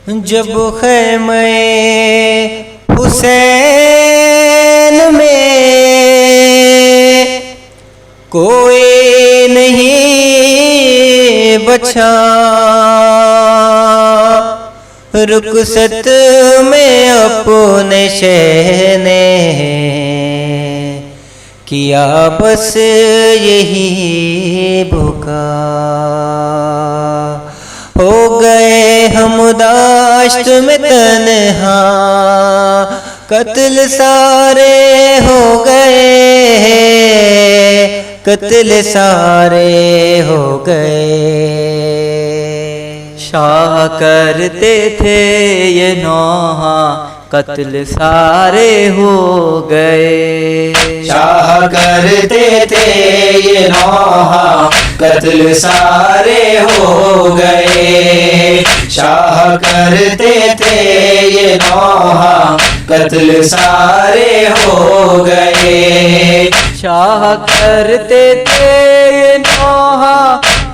جب خیمہ حسین میں کوئی نہیں بچا، رخصت میں اپنے شہ نے کیا بس یہی بھکا، ہو گئے ہم داشت میں تنہا، قتل سارے ہو گئے، قتل سارے ہو گئے۔ شاہ کرتے تھے یہ نوحہ، قتل سارے ہو گئے۔ شاہ کرتے تھے یہ نوحہ، قتل سارے ہو گئے۔ شاہ کرتے تھے یہ نوحہ، قتل سارے ہو گئے۔ شاہ کرتے تھے یہ نوحہ،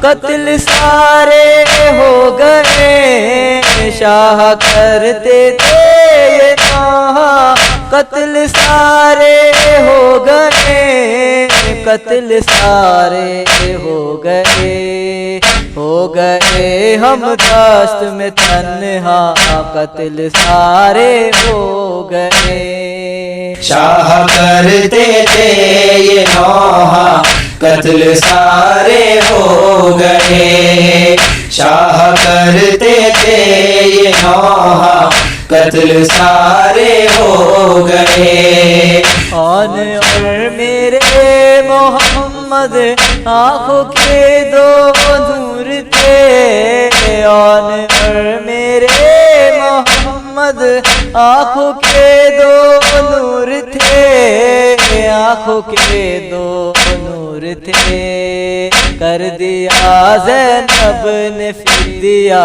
قتل سارے ہو گئے۔ شاہ کرتے تھے یہ نوحہ، قتل سارے ہو گئے، قتل سارے ہو گئے۔ ہو گئے ہم دست میں تنہا، قتل سارے ہو گئے۔ شاہ کرتے تھے یہ نوحہ، قتل سارے ہو گئے۔ شاہ کرتے تھے یہ نوحہ، قتل سارے ہو گئے۔ آن اور میرے محمد آنکھوں کے دو نور تھے، آن اور میرے محمد آنکھوں کے دو نور تھے، آنکھوں کے دو نور تھے۔ کر دیا زینب نے فدیہ،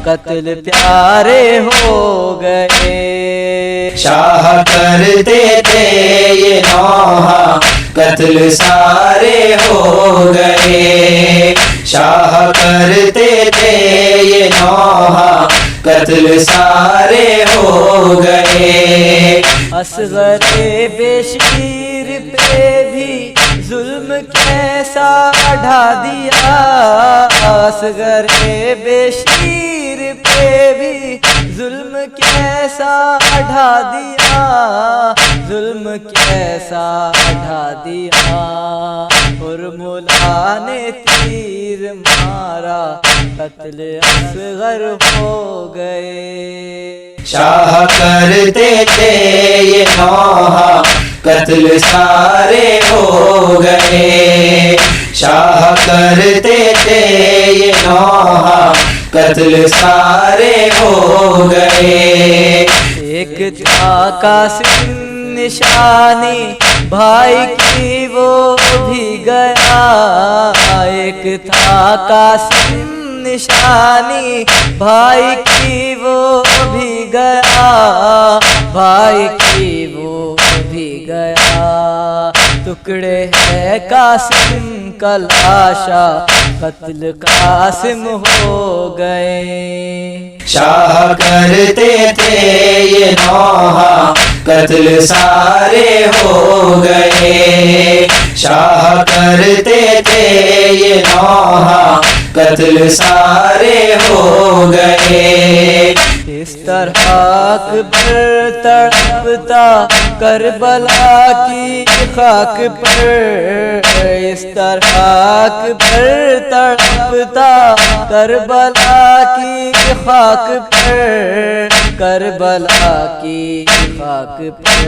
قتل پیارے ہو گئے۔ شاہ کرتے تھے یہ نوحہ، قتل سارے ہو گئے۔ شاہ کرتے تھے یہ نوحہ، قتل سارے ہو گئے۔ اصغر بے شیر پہ بھی ظلم کیسا ڈھا دیا، اصغر بے شیر پہ بھی ظلم کیسا ڈھا دیا، ظلم کیسا ڈھا دیا۔ حرملا نے تیر مارا، قتل اصغر ہو گئے۔ شاہ کرتے تھے یہ نوحہ، قتل سارے ہو گئے۔ شاہ کرتے تھے یہ نوحہ، قتل سارے ہو گئے۔ ایک تھا قاسم نشانی بھائی کی وہ بھی گیا، ایک تھا قاسم نشانی بھائی کی وہ بھی گیا، بھائی کی وہ بھی گیا۔ ٹکڑے ہے قاسم کا لاشا، قتل قاسم ہو گئے۔ شاہ کرتے تھے یہ نوحہ، قتل سارے ہو گئے۔ شاہ کرتے تھے یہ نوحہ، قتل سارے ہو گئے۔ اس طرح اکبر تڑپتا کربلا کی خاک پر، اس طرح اکبر تڑپتا کربلا کی خاک پر، کربلا کی خاک پر۔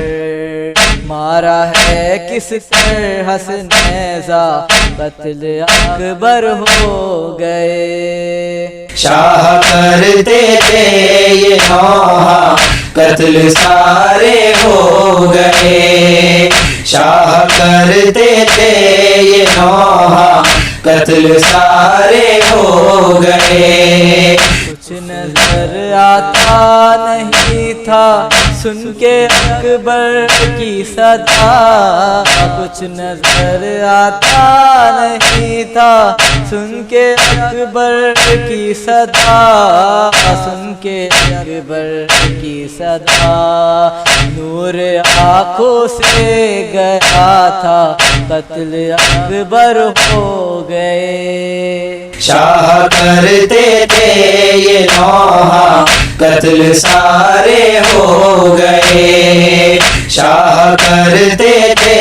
مارا ہے کس طرح سے نیزہ، قتل اکبر ہو گئے۔ شاہ کرتے تھے یہ نوحہ، قتل سارے ہو گئے۔ شاہ کرتے تھے یہ نوحہ، قتل سارے ہو گئے۔ کچھ نظر آتا نہیں تھا سن کے اکبر کی صدا، کچھ نظر آتا نہیں تھا سن کے اکبر کی صدا، سن کے اکبر کی صدا، نور آنکھوں سے گیا تھا قتل اکبر ہو گئے۔ شاہ کرتے تھے یہ نوحہ قتل سارے ہو گئے، شاہ کرتے تھے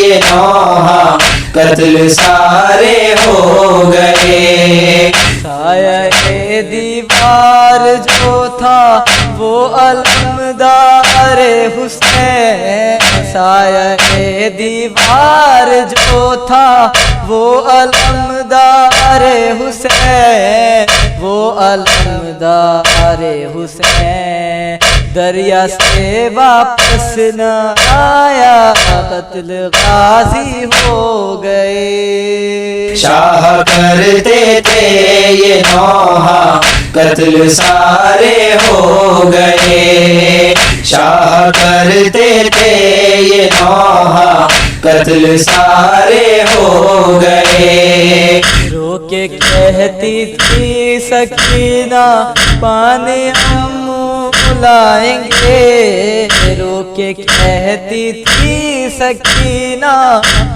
یہ نوحہ قتل سارے ہو گئے۔ سایہ دیوار جو تھا وہ علمدار حسین، سایہ دیوار جو تھا وہ علمدار حسین، وہ علمدار حسین، دریا سے واپس نہ آیا قتل غازی ہو گئے۔ شاہ کرتے تھے یہ نوحہ قتل سارے ہو گئے، شاہ کرتے تھے یہ نوحہ قتل سارے ہو گئے۔ رو کے کہتی تھی سکینہ پانی ہم لائیں گے، رو کے کہتی تھی سکینہ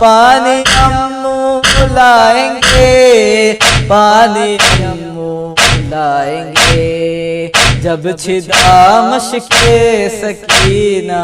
پانی ہم لائیں گے، پانی ہم لائیں گے، جب چھدا مشق سکینہ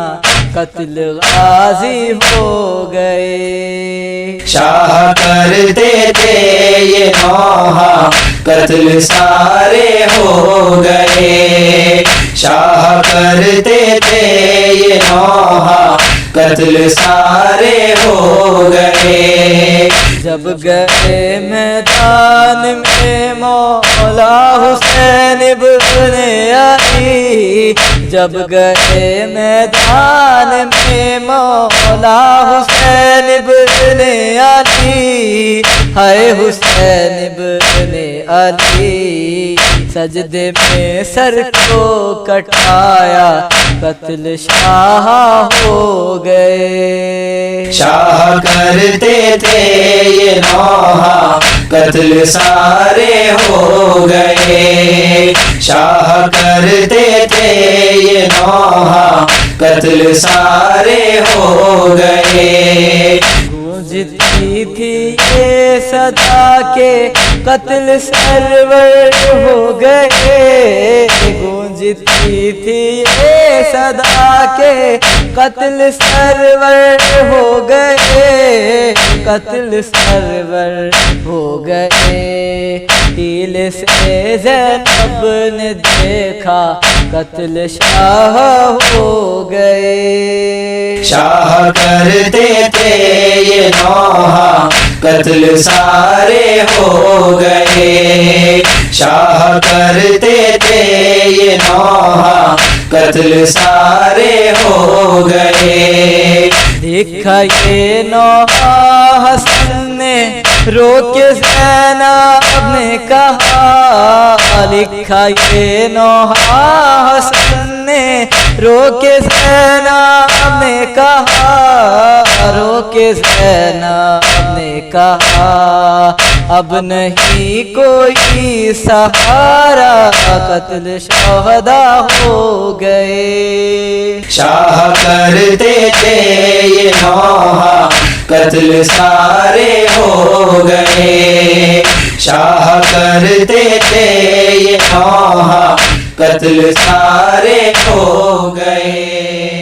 قتل غازی ہو گئے۔ شاہ کرتے تھے یہ نوحہ قتل سارے ہو گئے، شاہ کرتے تھے یہ نوحہ قتل سارے ہو گئے۔ جب گئے میدان میں مولا حسین ابن علی، جب گئے میدان میں مولا حسین ابن علی، ہے حسین ابن علی، سجدے میں سر کو کٹایا قتل شاہ ہو گئے۔ شاہ کرتے تھے یہ نوحہ قتل سارے ہو گئے، شاہ کرتے تھے یہ نوحہ قتل سارے ہو گئے۔ گونجتی تھی یہ صدا کے قتل سرور ہو گئے، گونجتی تھی یہ صدا کے قتل سرور ہو گئے، قتل سرور ہو گئے۔ تیل سے زینب نے دیکھا قتل شاہ ہو گئے۔ شاہ کرتے تھے یہ نوحہ قتل سارے ہو گئے، شاہ کرتے تھے یہ نوحہ قتل سارے ہو گئے۔ دیکھا یہ نوحہ حسن نے رو کے زینب نے کہا، لکھا یہ نوحہ حسن نے رو کے زینب نے کہا، رو کے زینب نے کہا، اب نہیں کوئی سہارا قتل شہداء ہو گئے۔ شاہ کرتے تھے یہ نوحہ قتل سارے ہو گئے، شاہ کرتے تھے یہ نوحہ قتل سارے ہو گئے۔